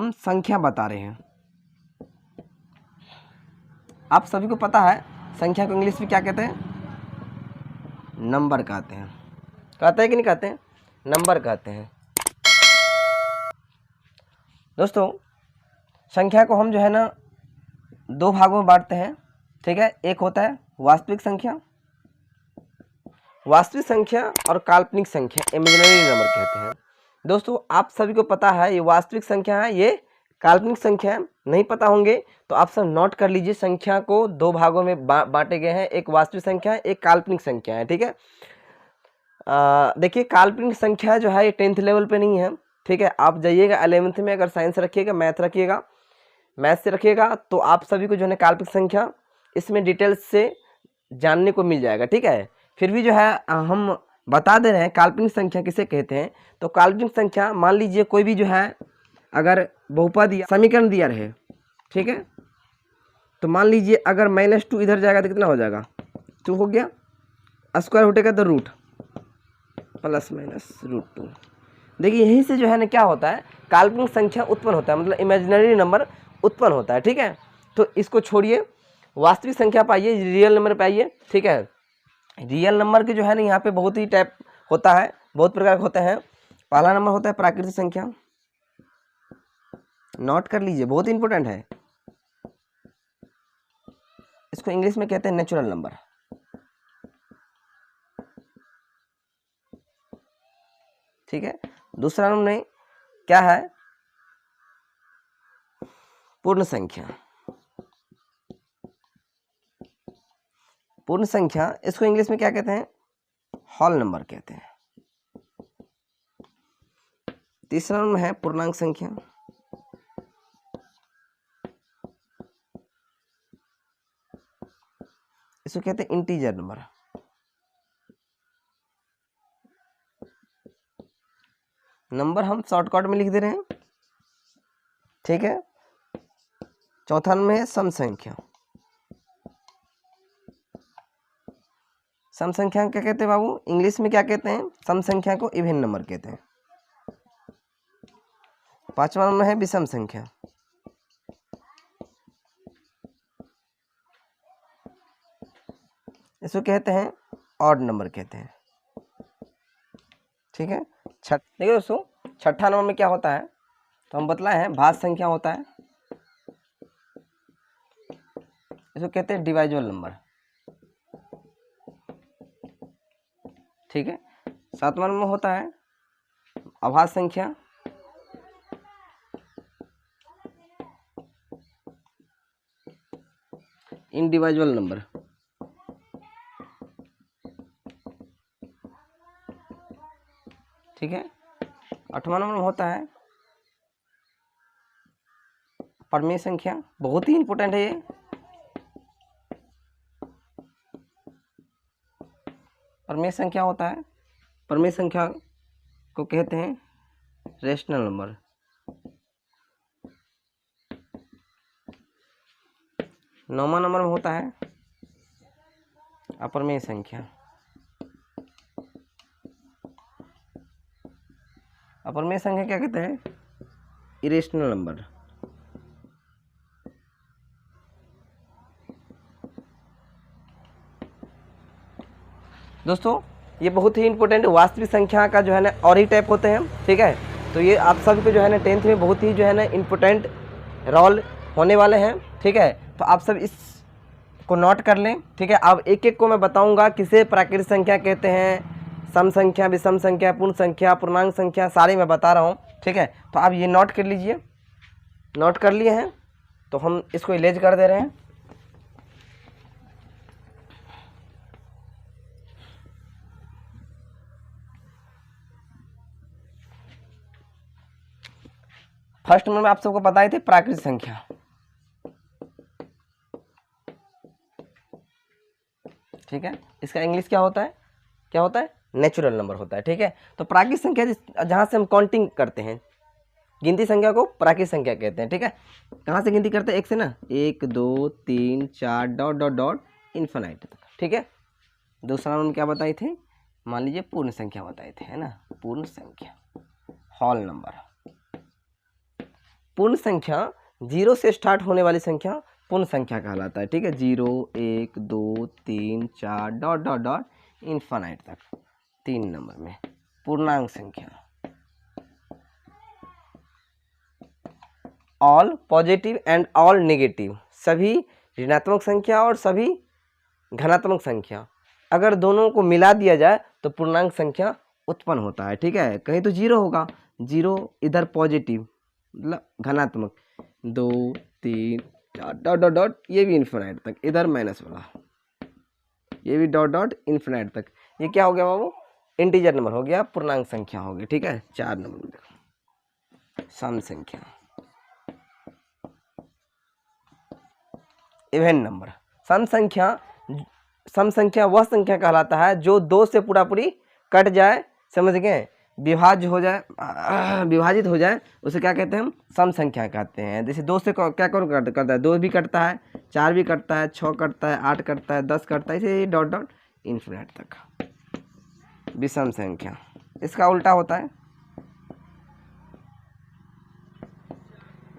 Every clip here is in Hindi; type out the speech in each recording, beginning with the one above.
हम संख्या बता रहे हैं। आप सभी को पता है संख्या को इंग्लिश में क्या कहते हैं? नंबर कहते हैं। कहते हैं कि नहीं कहते हैं? नंबर कहते हैं। दोस्तों संख्या को हम जो है ना दो भागों में बांटते हैं, ठीक है। एक होता है वास्तविक संख्या, वास्तविक संख्या और काल्पनिक संख्या, इमेजिनरी नंबर कहते हैं। दोस्तों आप सभी को पता है ये वास्तविक संख्या है, ये काल्पनिक संख्या है। नहीं पता होंगे तो आप सब नोट कर लीजिए, संख्या को दो भागों में बांटे गए हैं, एक वास्तविक संख्या है, एक काल्पनिक संख्या है, ठीक है। देखिए काल्पनिक संख्या जो है ये 10th लेवल पे नहीं है, ठीक है। आप जाइएगा 11th में, अगर साइंस रखिएगा, मैथ रखिएगा, मैथ से रखिएगा तो आप सभी को जो है काल्पनिक संख्या इसमें डिटेल्स से जानने को मिल जाएगा, ठीक है। फिर भी जो है हम बता दे रहे हैं काल्पनिक संख्या किसे कहते हैं। तो काल्पनिक संख्या, मान लीजिए कोई भी जो है अगर बहुपद या समीकरण दिया रहे, ठीक है, तो मान लीजिए अगर -2 इधर जाएगा तो कितना हो जाएगा? 2 हो गया, स्क्वायर उठेगा तो रूट, ±√2। देखिए यहीं से जो है ना क्या होता है, काल्पनिक संख्या उत्पन्न होता है, मतलब इमेजिनरी नंबर उत्पन्न होता है, ठीक है। तो इसको छोड़िए, वास्तविक संख्या पाइए, रियल नंबर पाइए, ठीक है। रियल नंबर के जो है ना यहाँ पे बहुत ही टाइप होता है, बहुत प्रकार के होते हैं। पहला नंबर होता है प्राकृतिक संख्या, नोट कर लीजिए, बहुत इंपॉर्टेंट है। इसको इंग्लिश में कहते हैं नेचुरल नंबर, ठीक है। दूसरा नंबर क्या है? पूर्ण संख्या। पूर्ण संख्या इसको इंग्लिश में क्या कहते हैं? होल नंबर कहते हैं। तीसरा नंबर है पूर्णांक संख्या, इसको कहते हैं इंटीजर नंबर। नंबर हम शॉर्टकट में लिख दे रहे हैं, ठीक है। चौथा नंबर है सम संख्या। सम संख्या क्या कहते हैं बाबू? इंग्लिश में क्या कहते हैं? सम संख्या को इवन नंबर कहते हैं। पांचवा नंबर है विषम संख्या, इसको कहते हैं ऑड नंबर कहते हैं, ठीक है। देखिए दोस्तों छठा नंबर में क्या होता है तो हम बतलाए हैं भाज्य संख्या होता है, इसको कहते हैं डिवाइजेबल नंबर, ठीक है। सातवां नंबर होता है अभाज्य संख्या, इनडिवाइजेबल नंबर, ठीक है। आठवां नंबर होता है परमेय संख्या, बहुत ही इंपॉर्टेंट है ये। परमेय संख्या होता है, परमेय संख्या को कहते हैं रेशनल नंबर। नौवां नंबर में होता है अपरमेय संख्या। अपरमेय संख्या क्या कहते हैं? Irrational number. दोस्तों ये बहुत ही इंपॉर्टेंट वास्तविक संख्या का जो है ना और ही टाइप होते हैं, ठीक है। तो ये आप सभी को जो है ना 10th में बहुत ही जो है ना इंपॉर्टेंट रोल होने वाले हैं, ठीक है। तो आप सब इस को नोट कर लें, ठीक है। अब एक एक को मैं बताऊंगा किसे प्राकृतिक संख्या कहते हैं, सम संख्या, विषम संख्या, पूर्ण संख्या, पूर्णांक संख्या, सारी मैं बता रहा हूँ, ठीक है। तो आप ये नोट कर लीजिए, नोट कर लिए हैं तो हम इसको इरेज कर दे रहे हैं। फर्स्ट नंबर में आप सबको पता ही थे प्राकृतिक संख्या, ठीक है। इसका इंग्लिश क्या होता है? क्या होता है? नेचुरल नंबर होता है, ठीक है। तो प्राकृतिक संख्या जहाँ से हम काउंटिंग करते हैं, गिनती संख्या को प्राकृतिक संख्या कहते हैं, ठीक है। कहाँ से गिनती करते हैं? एक से ना, 1 2 3 4 डॉट डॉट डॉट इन्फिनाइट, ठीक है। दूसरा नंबर क्या बताए थे? मान लीजिए पूर्ण संख्या बताए थे, है ना, पूर्ण संख्या, होल नंबर। पूर्ण संख्या, 0 से स्टार्ट होने वाली संख्या पूर्ण संख्या कहलाता है। ठीक है, 0 1 2 3 4 डॉट डॉट डॉट इन्फानाइट तक 3 नंबर में पूर्णांक संख्या। All positive and all negative, सभी ऋणात्मक संख्या और सभी धनात्मक संख्या, अगर दोनों को मिला दिया जाए तो पूर्णांक संख्या उत्पन्न होता है। ठीक है, कहीं तो 0 होगा, 0 इधर पॉजिटिव मतलब धनात्मक, 2 3 4 डॉट डॉट डॉट, ये भी इन्फिनाइट तक, इधर माइनस वाला, ये भी डॉट डॉट इन्फिनाइट तक। ये क्या हो गया बाबू? इंटीजर नंबर हो गया, पूर्णांक संख्या हो गई। ठीक है, 4 नंबर में सम संख्या। इवन नंबर, सम संख्या वह संख्या कहलाता है जो 2 से पूरा पूरी कट जाए, समझ गए, विभाज्य हो जाए, विभाजित हो जाए, उसे क्या कहते हैं हम? सम संख्या कहते हैं। जैसे 2 से क्या करता है? 2 भी कटता है, 4 भी कटता है, 6 कटता है, 8 कटता है, 10 कटता है, इसे डॉट डॉट इन्फिनिट तक विषम संख्या। इसका उल्टा होता है,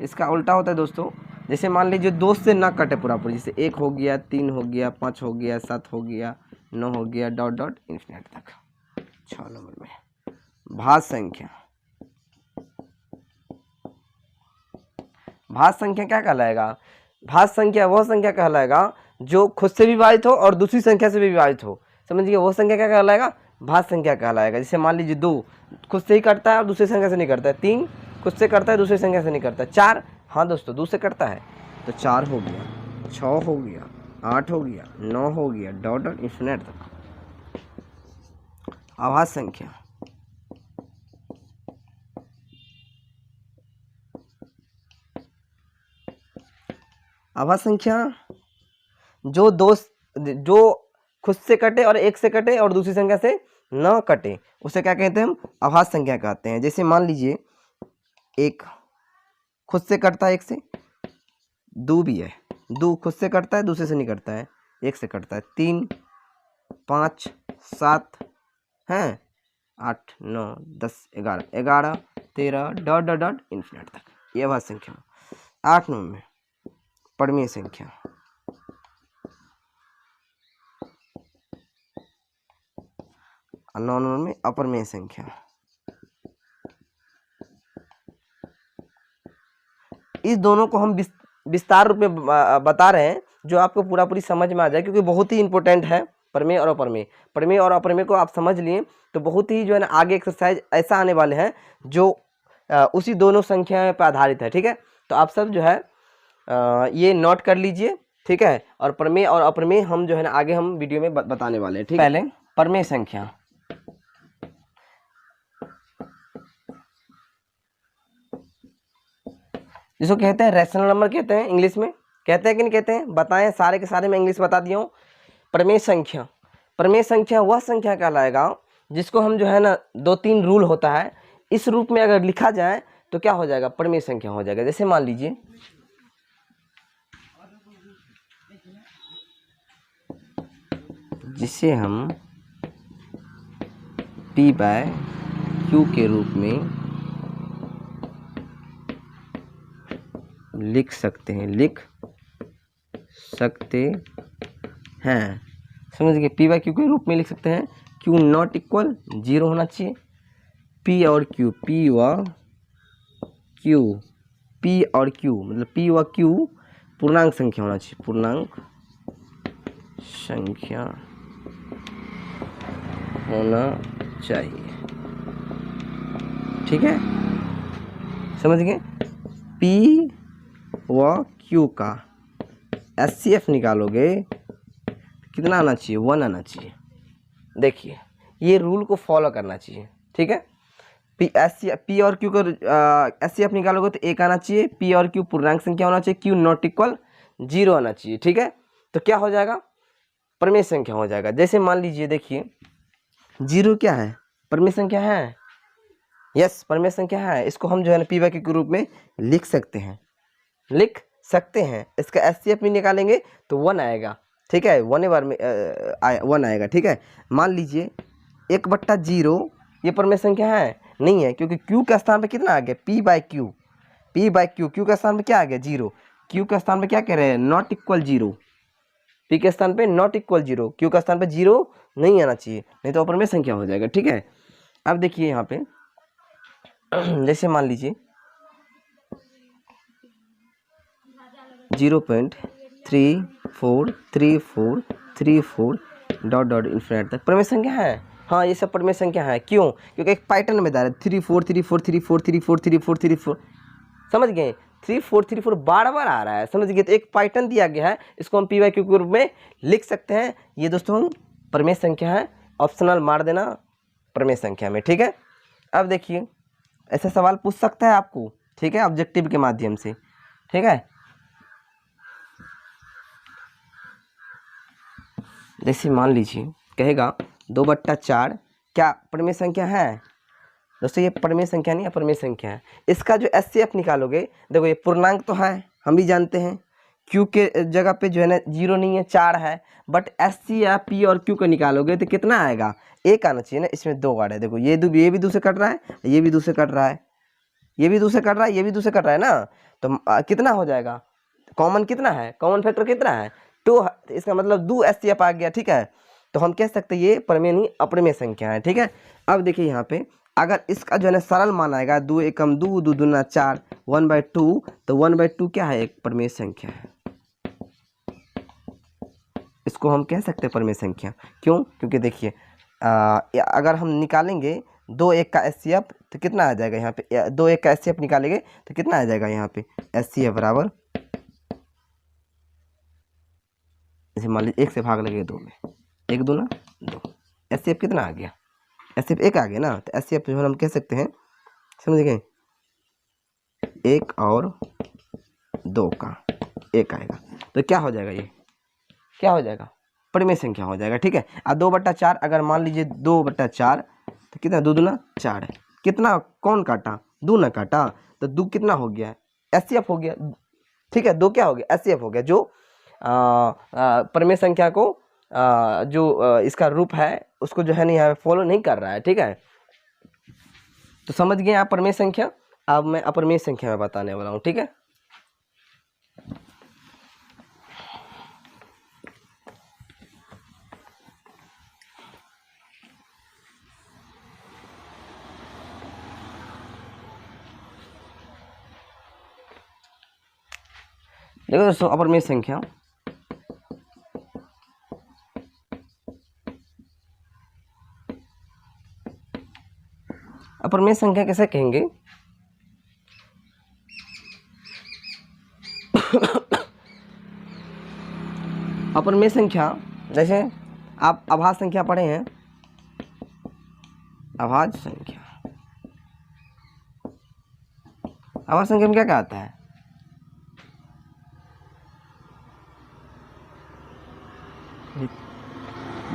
इसका उल्टा होता है दोस्तों। जैसे मान लीजिए 2 से ना कटे पूरा पूरी, जैसे 1 हो गया, 3 हो गया, 5 हो गया, 7 हो गया, 9 हो गया, डॉट डॉट इन्फिनिट तक। 6 नंबर में भाज्य संख्या। भाज्य संख्या क्या कहलाएगा? भाज्य संख्या वह संख्या कहलाएगा जो खुद से भी विभाजित हो और दूसरी संख्या से भी विभाजित हो। समझिए, वो संख्या क्या कहलाएगा? भाज्य संख्या कहलाएगा। जैसे मान लीजिए 2 खुद से ही कटता है और दूसरी संख्या से नहीं करता है, 3 खुद से करता है, दूसरी संख्या से नहीं करता है, 4 हाँ दोस्तों 2 से करता है, तो 4 हो गया, 6 हो गया, 8 हो गया, 9 हो गया, डॉट डॉट इन्फिनिट तक। अभाज्य संख्या। अभाज्य संख्या जो खुद से कटे और 1 से कटे और दूसरी संख्या से न कटे, उसे क्या कहते हैं हम? अभाज्य संख्या कहते हैं। जैसे मान लीजिए 1 खुद से कटता है 1 से, 2 भी है, 2 खुद से कटता है, दूसरे से नहीं कटता है, 1 से कटता है, 3 5 7 हैं, 8 9 10 11 11 13 डॉट डॉट डॉट इन्फिनिट तक, ये अभाज्य संख्या। 8 नंबर में परमेय संख्या। और 9 नंबर में अपरमेय संख्या। इस दोनों को हम विस्तार रूप में बता रहे हैं, जो आपको पूरा पूरी समझ में आ जाए, क्योंकि बहुत ही इंपॉर्टेंट है प्रमेय और अपरमेय। प्रमेय और अपरमेय को आप समझ लिए तो बहुत ही जो है ना आगे एक्सरसाइज ऐसा आने वाले हैं जो उसी दोनों संख्या पर आधारित है। ठीक है, तो आप सब जो है ये नोट कर लीजिए। ठीक है, और प्रमेय और अपरमेय हम जो है ना आगे हम वीडियो में बताने वाले हैं। ठीक, पहले प्रमेय संख्या। जिसको कहते हैं रैशनल नंबर कहते हैं, इंग्लिश में कहते हैं कि नहीं कहते हैं? बताएं, सारे के सारे मैं इंग्लिश बता दिया हूँ। प्रमेय संख्या। प्रमेय संख्या वह संख्या कहलाएगा जिसको हम जो है ना 2-3 रूल होता है, इस रूप में अगर लिखा जाए तो क्या हो जाएगा? प्रमेय संख्या हो जाएगा। जैसे मान लीजिए जिसे हम P/Q के रूप में लिख सकते हैं, समझ गए? P/Q के रूप में लिख सकते हैं। Q नॉट इक्वल 0 होना चाहिए। P और Q मतलब P व Q पूर्णांक संख्या होना चाहिए, पूर्णांक संख्या होना चाहिए। ठीक है, समझ गए? P व Q का HCF निकालोगे कितना आना चाहिए? 1 आना चाहिए। देखिए, ये रूल को फॉलो करना चाहिए। ठीक है, P और Q का HCF निकालोगे तो 1 आना चाहिए। P और Q पूर्णांक संख्या होना चाहिए। Q नॉट इक्वल 0 आना चाहिए। ठीक है, तो क्या हो जाएगा? प्रमेय संख्या हो जाएगा। जैसे मान लीजिए, देखिए 0 क्या है? प्रमेय संख्या है। यस, प्रमेय संख्या है। इसको हम जो है ना P/Q के रूप में लिख सकते हैं। इसका HCF भी निकालेंगे तो 1 आएगा। ठीक है, 1 बार में 1 आएगा। ठीक है, मान लीजिए 1/0 ये प्रमेय संख्या है नहीं है, क्योंकि Q के स्थान पे कितना आ गया? P/Q। P by Q, Q के स्थान पे क्या आ गया 0, क्यू के स्थान पे क्या कह रहे हैं नॉट इक्वल 0, P के स्थान पे नॉट इक्वल 0, क्यू का स्थान पे 0 नहीं आना चाहिए, नहीं तो अपरमेय संख्या हो जाएगा। ठीक है, अब देखिए यहाँ पे जैसे मान लीजिए 0.343434 डॉट डॉट इन्फिनिट तक परमेय संख्या है। हाँ, ये सब परमेय संख्या है। क्यों? क्योंकि एक पैटर्न में दायरा 343434343434, समझ गए? 3434 बार बार आ रहा है, समझ गए? तो एक पैटर्न दिया गया है, इसको हम पी वाई क्यू के रूप में लिख सकते हैं। ये दोस्तों हम परमेय संख्या है, ऑप्शनल मार देना परमेय संख्या में। ठीक है, अब देखिए ऐसा सवाल पूछ सकता है आपको, ठीक है, ऑब्जेक्टिव के माध्यम से। ठीक है, जैसे मान लीजिए कहेगा 2/4 क्या परमेय संख्या है? दोस्तों ये परमेय संख्या नहीं, अपरमेय संख्या है। इसका जो एचसीएफ निकालोगे, देखो ये पूर्णांक तो है, हम भी जानते हैं, क्यू के जगह पे जो है ना 0 नहीं है, 4 है, बट एचसीएफ पी और क्यू को निकालोगे तो कितना आएगा? 1 आना चाहिए ना, इसमें 2 गाड़ है। देखो ये भी 2 से कट रहा है, ये भी 2 से कट रहा है, ये भी 2 से कट रहा है, ये भी 2 से कट रहा है ना, तो कितना हो जाएगा? कॉमन कितना है? कॉमन फैक्टर कितना है? 2। इसका मतलब 2 एचसीएफ आ गया। ठीक है, तो हम कह सकते हैं ये परमेय नहीं अपरमेय संख्या है। ठीक है, अब देखिए यहाँ पे अगर इसका जो है ना सरल मान आएगा 2 एकम 2, 2 दूना 4, 1/2, तो 1/2 क्या है? एक परमेय संख्या है। इसको हम कह सकते हैं परमेय संख्या। क्यों? क्योंकि देखिए अगर हम निकालेंगे 2 1 का एचसीएफ तो कितना आ जाएगा यहाँ पे? 2 1 का एचसीएफ निकालेंगे तो कितना आ जाएगा यहाँ पे? एचसीएफ बराबर, जैसे मान लीजिए 1 से भाग लगे 2 में, 1 दूना 2, एचसीएफ कितना आ गया? एचसीएफ 1 आ गया ना, तो एचसीएफ जो हम कह सकते हैं, समझ गए, 1 और 2 का 1 आएगा, तो क्या हो जाएगा? ये क्या हो जाएगा? परमेय संख्या हो जाएगा। ठीक है, अब 2/4 अगर मान लीजिए 2/4 तो कितना? 2 दूना 4 है, कितना कौन काटा? 2 ना काटा, तो 2 कितना हो गया? एचसीएफ हो गया। ठीक है, 2 क्या हो गया? एचसीएफ हो गया, जो परमेय संख्या को जो इसका रूप है उसको जो है ना यहाँ फॉलो नहीं कर रहा है। ठीक है, तो समझ गए आप परमेय संख्या। अब मैं अपरमेय संख्या में बताने वाला हूँ। ठीक है, देखो दोस्तों अपरमेय संख्या अपरमेय संख्या कैसे कहेंगे? अपरमेय संख्या जैसे आप अभाज्य संख्या पढ़े हैं, अभाज्य संख्या, अभाज्य संख्या में क्या क्या आता है?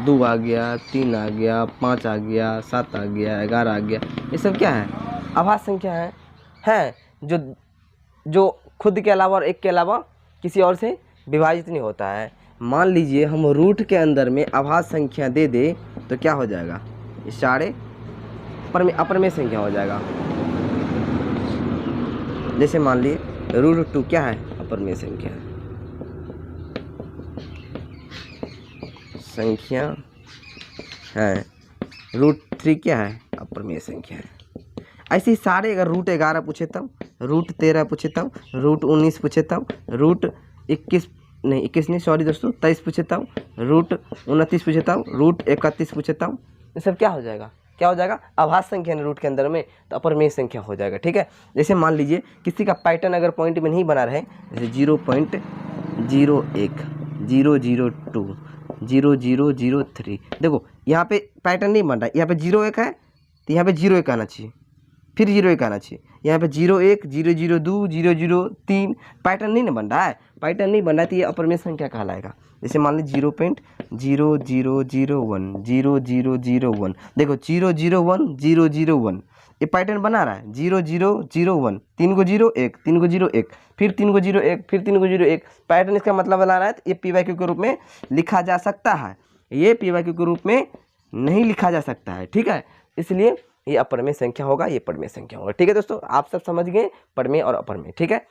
2 आ गया, 3 आ गया, 5 आ गया, 7 आ गया, 11 आ गया, ये सब क्या है? अभाज्य संख्या है जो खुद के अलावा और एक के अलावा किसी और से विभाजित नहीं होता है। मान लीजिए हम रूट के अंदर में अभाज्य संख्या दे दे तो क्या हो जाएगा? ये सारे अपरमेय संख्या हो जाएगा। जैसे मान लीजिए √2 क्या है? अपरमेय संख्या है। √3 क्या है? अपरमेय संख्या है। ऐसे ही सारे, अगर √11 पूछे तब, √13 पूछे तब, √19 पूछे तब, √23 पूछे तब, √29 पूछे तब, √31 पूछे तब, ये सब क्या हो जाएगा? क्या हो जाएगा? अभाज्य संख्या है रूट के अंदर में, तो अपरमेय संख्या हो जाएगा। ठीक है, जैसे मान लीजिए किसी का पैटर्न अगर पॉइंट में नहीं बना रहे, जैसे 0.01, 002, 0003, देखो यहाँ पे पैटर्न नहीं बन रहा है, यहाँ पे 0 1 है तो यहाँ पे 0 1 आना चाहिए, फिर 0 1 आना चाहिए, यहाँ पे 0 1, 002, 003, पैटर्न नहीं ना बन रहा है। पैटर्न नहीं बन रहा है तो ये अपरमेय संख्या कहलाएगा। जैसे मान लीजिए 0.0001, 0001, देखो 001, 001, ये पैटर्न बना रहा है। 0001, 3 को 0 1, 3 को 0 1, फिर 3 को 0 1, फिर 3 को 0 1, पैटर्न इसका मतलब बना रहा है। तो ये पी वाई क्यू के रूप में लिखा जा सकता है, ये पी वाई क्यू के रूप में नहीं लिखा जा सकता है। ठीक है, इसलिए ये अपरमेय संख्या होगा, ये परमेय संख्या होगा। ठीक है दोस्तों, आप सब समझ गए परमेय और अपरमेय। ठीक है।